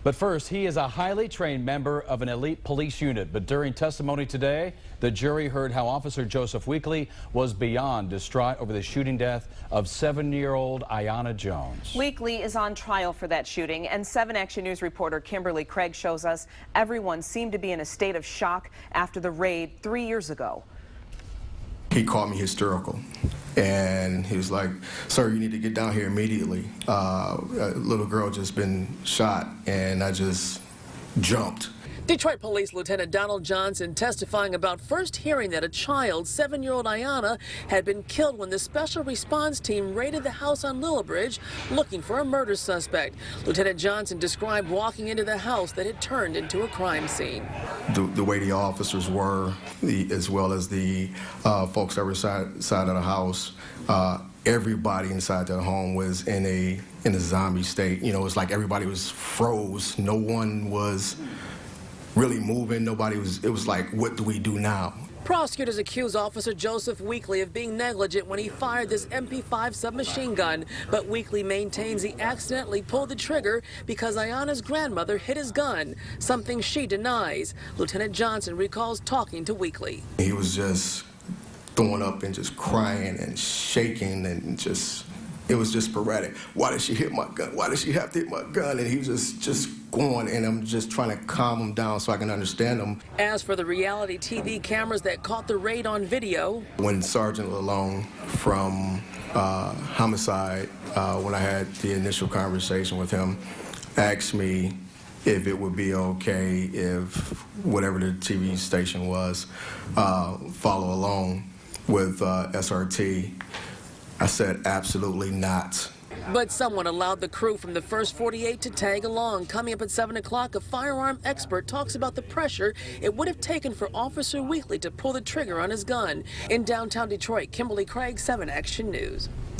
But first, he is a highly trained member of an elite police unit. But during testimony today, the jury heard how Officer Joseph Weekley was beyond distraught over the shooting death of 7-year-old Ayanna Jones. Weekley is on trial for that shooting, and 7 Action News reporter Kimberly Craig shows us everyone seemed to be in a state of shock after the raid 3 years ago. He called me hysterical, and he was like, "Sir, you need to get down here immediately. A little girl just been shot," and I just jumped. Detroit Police Lieutenant Donald Johnson testifying about first hearing that a child, 7-year-old Ayanna, had been killed when the special response team raided the house on Lillibridge looking for a murder suspect. Lieutenant Johnson described walking into the house that had turned into a crime scene. The way the officers were, as well as the folks that were side of the house, everybody inside the home was in a zombie state. You know, it's like everybody was froze. No one was really moving. Nobody was. It was like, what do we do now? Prosecutors accuse Officer Joseph Weekley of being negligent when he fired this MP5 submachine gun, but Weekley maintains he accidentally pulled the trigger because Ayanna's grandmother hit his gun, something she denies. Lieutenant Johnson recalls talking to Weekley. He was just throwing up and just crying and shaking and just, it was just sporadic. Why did she hit my gun? Why did she have to hit my gun? And he was just going, and I'm just trying to calm him down so I can understand him. As for the reality TV cameras that caught the raid on video, when Sergeant Lalone from Homicide, when I had the initial conversation with him, asked me if it would be okay if whatever the TV station was, follow along with SRT, I said absolutely not. But someone allowed the crew from the First 48 to tag along. Coming up at 7 o'clock, a firearm expert talks about the pressure it would have taken for Officer Weekley to pull the trigger on his gun. In downtown Detroit, Kimberly Craig, 7 Action News.